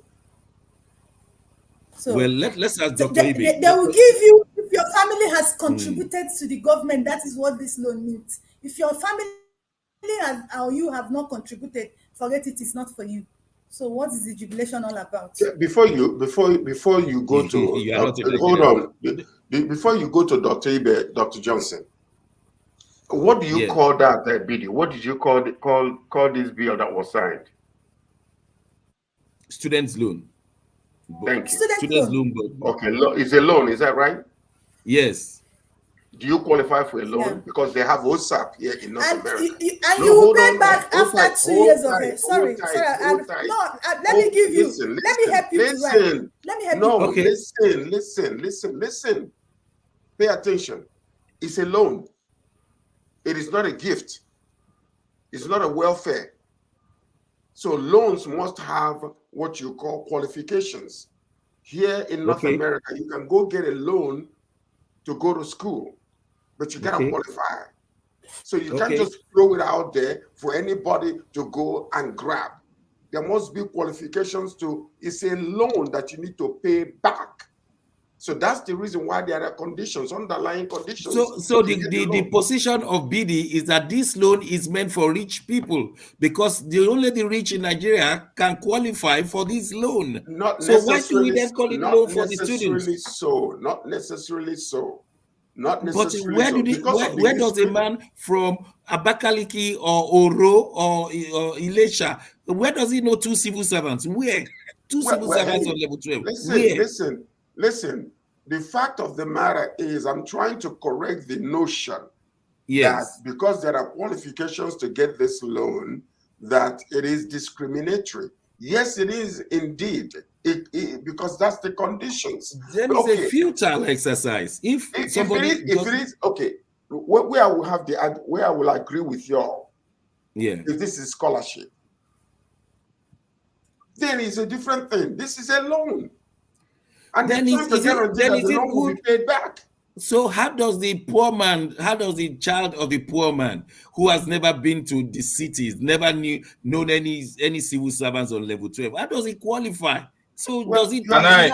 So well, let's ask Dr. Ibe. They will give you, if your family has contributed to the government, that is what this loan means. If your family has, or you have not contributed, forget it, it's not for you. So what is the jubilation all about? Before you go to hold on. Before you go to Dr. Ibe, Dr. Johnson, what do you call that BD? What did you call this bill that was signed? Students' loan. Thank you. Students' loan. Okay, it's a loan, is that right? Yes. Do you qualify for a loan? Because they have OSAP here in North America. And you will pay back after 2 years of it. Sorry. Let me give you. Let me help you to write. Let me help you. No, listen. Pay attention. It's a loan. It is not a gift. It's not a welfare. So loans must have what you call qualifications. Here in North America, you can go get a loan to go to school, but you gotta qualify. So you can't just throw it out there for anybody to go and grab. There must be qualifications to, it's a loan that you need to pay back. So that's the reason why there are conditions, underlying conditions. So the position of BD is that this loan is meant for rich people, because only the rich in Nigeria can qualify for this loan. So why do we then call it loan for the students? Not necessarily so. But where does a man from Abakaliki or Oro or Ilesha, where does he know two civil servants? Where? Two civil servants on level 12. Listen. The fact of the matter is, I'm trying to correct the notion that because there are qualifications to get this loan, that it is discriminatory. Yes, it is indeed. Because that's the conditions. Then it's a futile exercise. If it is okay, where I will agree with y'all. Yeah. If this is scholarship, then it's a different thing. This is a loan. And then the loan will be paid back. So how does the child of the poor man who has never been to the cities, never known any civil servants on level 12, how does he qualify? So does he? Can I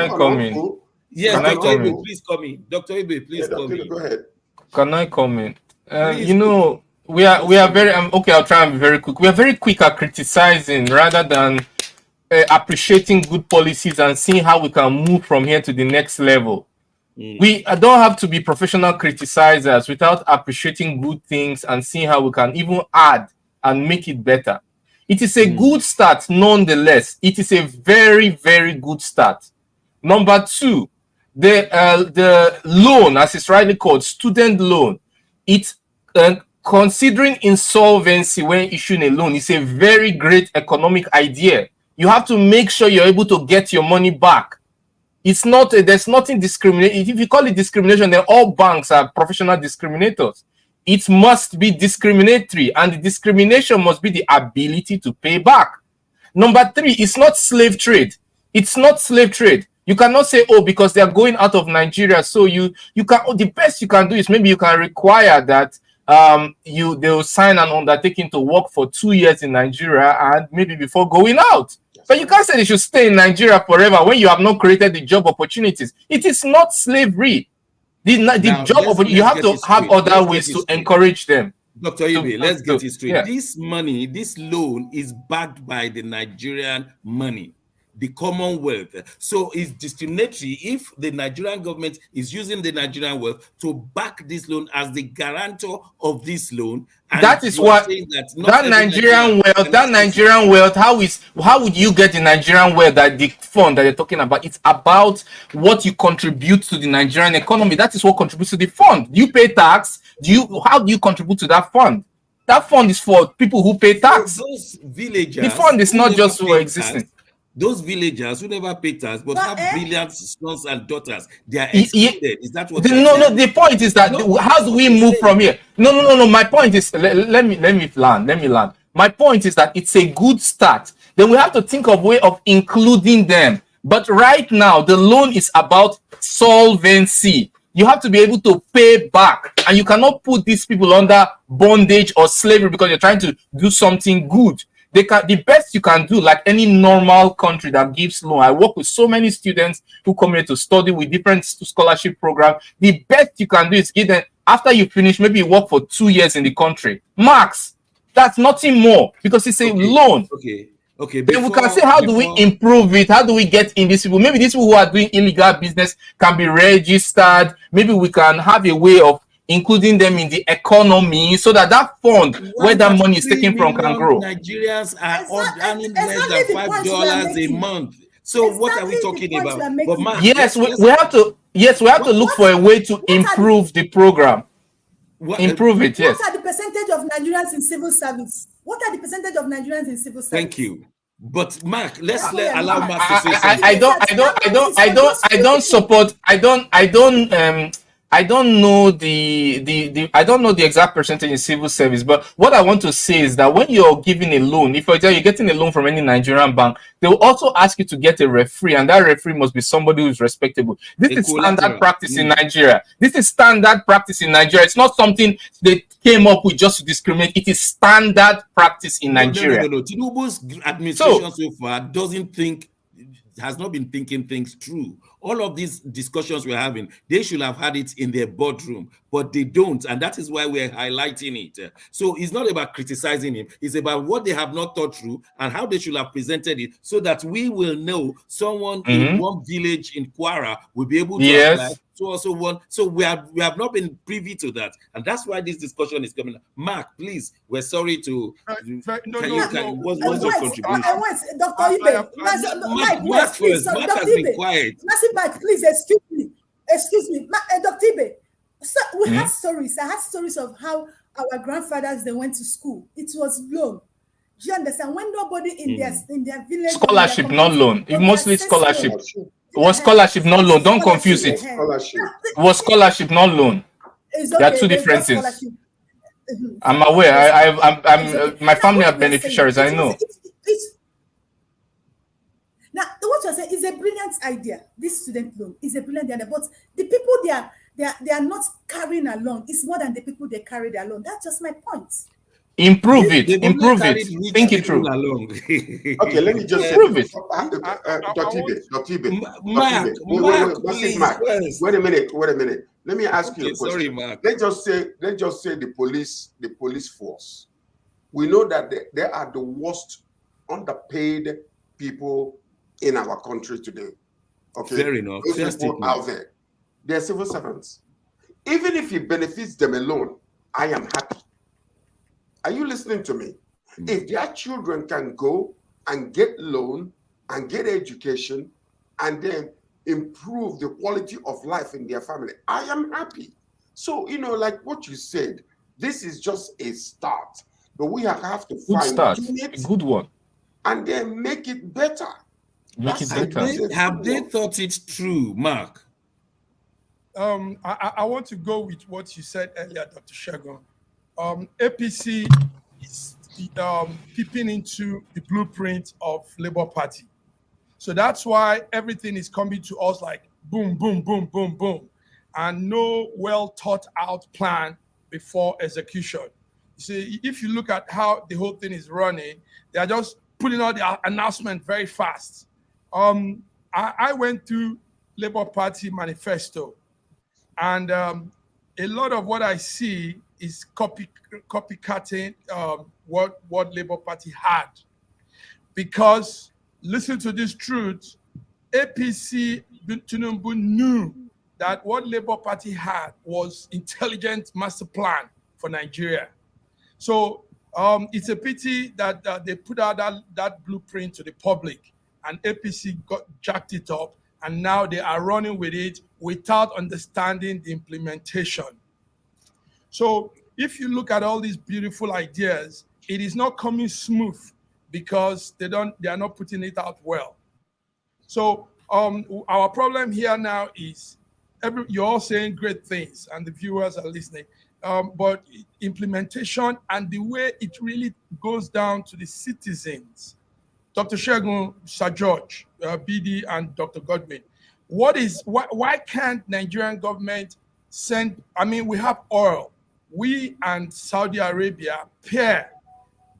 come in? Yes, Dr. Ibe, please come in. Dr. Ibe, please come in. Go ahead. Can I come in? We are very okay. I'll try and be very quick. We are very quick at criticizing rather than appreciating good policies and seeing how we can move from here to the next level. We don't have to be professional criticizers without appreciating good things and seeing how we can even add and make it better. It is a good start, nonetheless. It is a very, very good start. Number two, the loan, as it's rightly called, student loan, it's considering insolvency when issuing a loan is a very great economic idea. You have to make sure you're able to get your money back. It's not, there's nothing discriminating. If you call it discrimination, then all banks are professional discriminators. It must be discriminatory, and the discrimination must be the ability to pay back. Number three, it's not slave trade. It's not slave trade. You cannot say, oh, because they are going out of Nigeria, so you can. The best you can do is maybe you can require that they will sign an undertaking to work for 2 years in Nigeria and maybe before going out. But you can't say they should stay in Nigeria forever when you have not created the job opportunities. It is not slavery. The job opportunity, you have to have other ways to encourage them. Dr. Ibe, let's get it straight. This money, this loan is backed by the Nigerian money, the Commonwealth. So it's discriminatory if the Nigerian government is using the Nigerian wealth to back this loan as the guarantor of this loan. And that is what that Nigerian wealth, how would you get the Nigerian wealth, that the fund that you're talking about? It's about what you contribute to the Nigerian economy. That is what contributes to the fund. You pay tax. How do you contribute to that fund? That fund is for people who pay tax. So those villagers, the fund is not just for existing. Those villagers who never pay tax but have brilliant sons and daughters, they are Ye- ye- excluded. Is that what No, you're no. saying? The point is that No, how do we move from here? No. My point is let me land. My point is that it's a good start. Then we have to think of way of including them. But right now, the loan is about solvency. You have to be able to pay back, and you cannot put these people under bondage or slavery because you're trying to do something good. The best you can do, like any normal country that gives loan. I work with so many students who come here to study with different scholarship programs. The best you can do is give them, after you finish, maybe you work for 2 years in the country. Max, that's nothing more because it's a loan. Okay. Then we can say, how do we improve it? How do we get in these people? Maybe these people who are doing illegal business can be registered. Maybe we can have a way of including them in the economy so that fund where that money is taken from can grow. Nigerians are earning exactly less the than point you are $5 a making. month. So what are we Exactly the talking point about? you are making. But Mark, Yes, we have to look for a way to improve the program. Improve it, yes. What are the percentage of Nigerians in civil service? What are the percentage of Nigerians in civil service? Thank you. But Mark, let's That's where allow I'm Mark to say something. I don't know the exact percentage in civil service, but what I want to say is that when you're giving a loan, if for example you're getting a loan from any Nigerian bank, they will also ask you to get a referee, and that referee must be somebody who is respectable. This is standard practice in Nigeria. This is standard practice in Nigeria. It's not something they came up with just to discriminate. It is standard practice in Nigeria. No. Tinubu's administration so far has not been thinking things through. All of these discussions we're having, they should have had it in their boardroom, but they don't, and that is why we're highlighting it. So it's not about criticizing him, it's about what they have not thought through and how they should have presented it so that we will know someone in one village in Kwara will be able to apply. So we have not been privy to that, and that's why this discussion is coming. Mark, please, we're sorry to. What's your contribution? I want Dr. Ibe. Mark first. Mark has been quiet. Please excuse me, Dr. Ibe. So we had stories. I had stories of how our grandfathers they went to school. It was loan. Do you understand? When nobody in their village scholarship, not loan. It mostly scholarship. It was scholarship, not loan. Don't confuse it. It was scholarship, not loan. There are two different things. I'm aware. I'm my family are beneficiaries. I know. Now, what you're saying is a brilliant idea. This student loan is a brilliant idea, but the people they are not carrying along. It's more than the people they carried along. That's just my point. Improve it. Think it through. Okay, let me just improve it. Dr. Ibe. Mark, wait a minute. Let me ask you a question. Sorry, Mark. Let's just say the police force. We know that they are the worst underpaid people in our country today. Okay, fair enough. Those people out there, they're civil servants. Even if it benefits them alone, I am happy. Are you listening to me? If their children can go and get loan and get education and then improve the quality of life in their family, I am happy. So, like what you said, this is just a start, but we have to find a good one, and then make it better. Have they thought it through, Mark? I want to go with what you said earlier, Dr. Shagun. APC is peeping into the blueprint of Labour Party. So that's why everything is coming to us like boom, boom, boom, boom, boom, and no well thought out plan before execution. You see, if you look at how the whole thing is running, they are just putting out the announcement very fast. I went through Labour Party manifesto, and a lot of what I see is copycatting what Labour Party had. Because, listen to this truth, APC Tinubu knew that what Labour Party had was intelligent master plan for Nigeria. So it's a pity that they put out that blueprint to the public, and APC jacked it up, and now they are running with it without understanding the implementation. So if you look at all these beautiful ideas, it is not coming smooth because they are not putting it out well. So our problem here now is you're all saying great things and the viewers are listening, but implementation and the way it really goes down to the citizens. Dr. Shegun, Sir George, BD, and Dr. Godwin, why can't Nigerian government send? I mean, we have oil. We and Saudi Arabia pair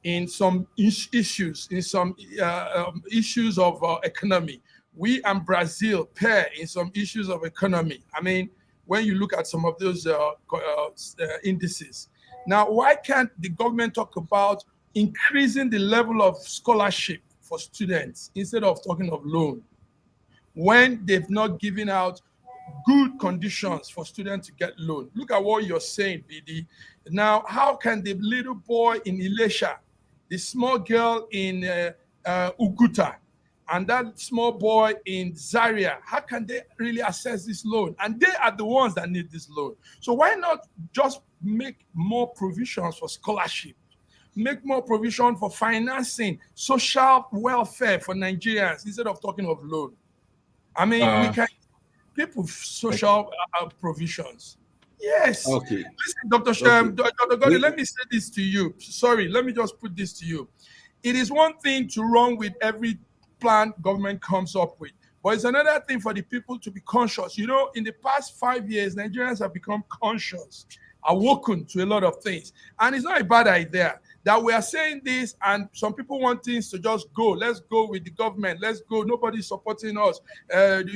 in some issues, in some issues of economy. We and Brazil pair in some issues of economy. I mean, when you look at some of those indices. Now, why can't the government talk about increasing the level of scholarship for students instead of talking of loan, when they've not given out good conditions for students to get loan? Look at what you're saying, BD. Now, how can the little boy in Ilesha, the small girl in Uguta, and that small boy in Zaria, how can they really access this loan? And they are the ones that need this loan. So why not just make more provisions for scholarship? Make more provision for financing social welfare for Nigerians instead of talking of loan. I mean, we can people social provisions. Yes. Okay. Listen, Dr. Godi, let me say this to you. Sorry, let me just put this to you. It is one thing to run with every plan government comes up with, but it's another thing for the people to be conscious. You know, in the past 5 years, Nigerians have become conscious, awoken to a lot of things. And it's not a bad idea that we are saying this, and some people want things to just go. Let's go with the government. Let's go. Nobody's supporting us.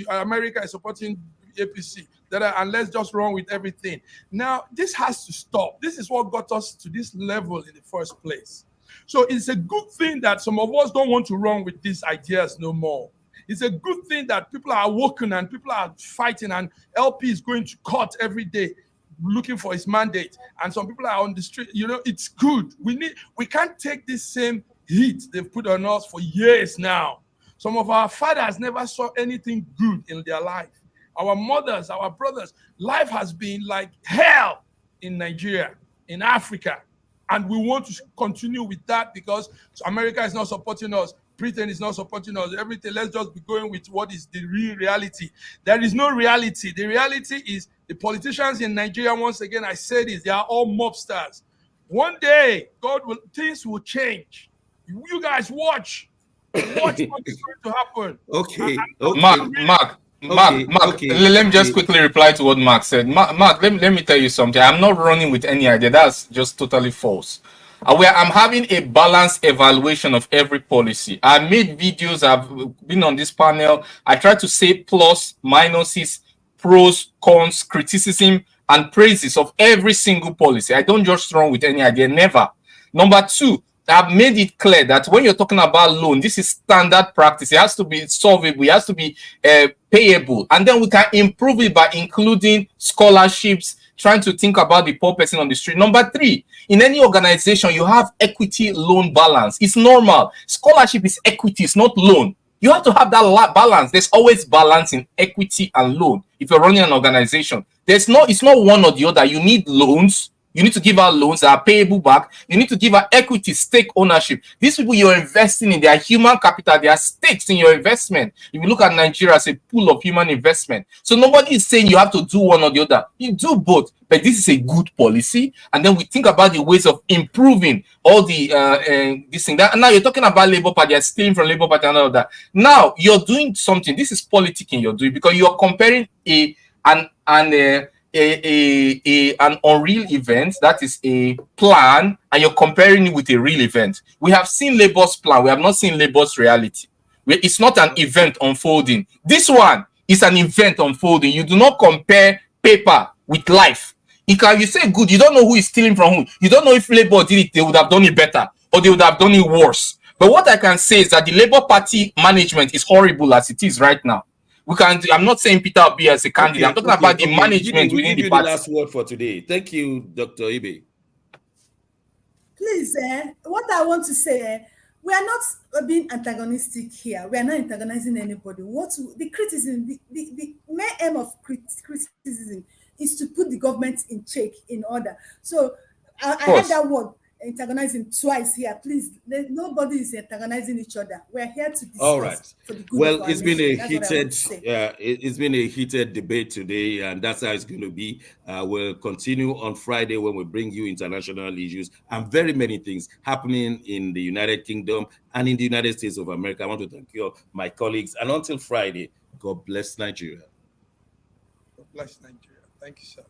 America is supporting APC. And let's just run with everything. Now, this has to stop. This is what got us to this level in the first place. So it's a good thing that some of us don't want to run with these ideas no more. It's a good thing that people are awoken and people are fighting, and LP is going to court every day looking for his mandate, and some people are on the street. You know, it's good. We can't take this same heat they've put on us for years now. Some of our fathers never saw anything good in their life. Our mothers, our brothers, life has been like hell in Nigeria, in Africa. And we want to continue with that because America is not supporting us. Britain is not supporting us. Everything, let's just be going with what is the real reality. There is no reality. The reality is the politicians in Nigeria, once again, I say this, they are all mobsters. One day, things will change. You guys watch. Watch what's going to happen. Okay. Mark, let me just quickly reply to what Mark said. Mark, let me tell you something. I'm not running with any idea. That's just totally false. I'm having a balanced evaluation of every policy. I made videos, I've been on this panel. I try to say plus, minuses, pros, cons, criticism, and praises of every single policy. I don't just run with any idea, never. Number two, I've made it clear that when you're talking about loan, this is standard practice. It has to be solvable. It has to be payable. And then we can improve it by including scholarships, trying to think about the poor person on the street. Number three, in any organization, you have equity loan balance. It's normal. Scholarship is equity, it's not loan. You have to have that balance. There's always balance in equity and loan. If you're running an organization, it's not one or the other. You need loans. You need to give out loans that are payable back. You need to give out equity, stake ownership. These people you're investing in, they are human capital. They are stakes in your investment. If you look at Nigeria as a pool of human investment. So nobody is saying you have to do one or the other. You do both. But this is a good policy. And then we think about the ways of improving all the this thing. And now you're talking about Labour Party. You're stealing from Labour Party and all of that. Now you're doing something. This is politicking you're doing because you're comparing an unreal event, that is a plan, and you're comparing it with a real event. We have seen Labour's plan. We have not seen Labour's reality. It's not an event unfolding. This one is an event unfolding. You do not compare paper with life. You say good, you don't know who is stealing from whom. You don't know if Labour did it, they would have done it better, or they would have done it worse. But what I can say is that the Labour Party management is horrible as it is right now. I'm not saying Peter Obi as a candidate. I'm talking about the management within the party. The last word for today. Thank you, Dr. Ibe. Please, what I want to say, we are not being antagonistic here. We are not antagonizing anybody. The criticism, the main aim of criticism is to put the government in check, in order. So I heard that word. antagonizing twice here. Please, nobody is antagonizing each other. We're here to discuss All right. for the good Well, of our it's been a nation. That's what I want heated, to say. it's been a heated debate today, and that's how it's going to be. We'll continue on Friday when we bring you international issues and very many things happening in the United Kingdom and in the United States of America. I want to thank you, my colleagues, and until Friday, God bless Nigeria. God bless Nigeria. Thank you, sir.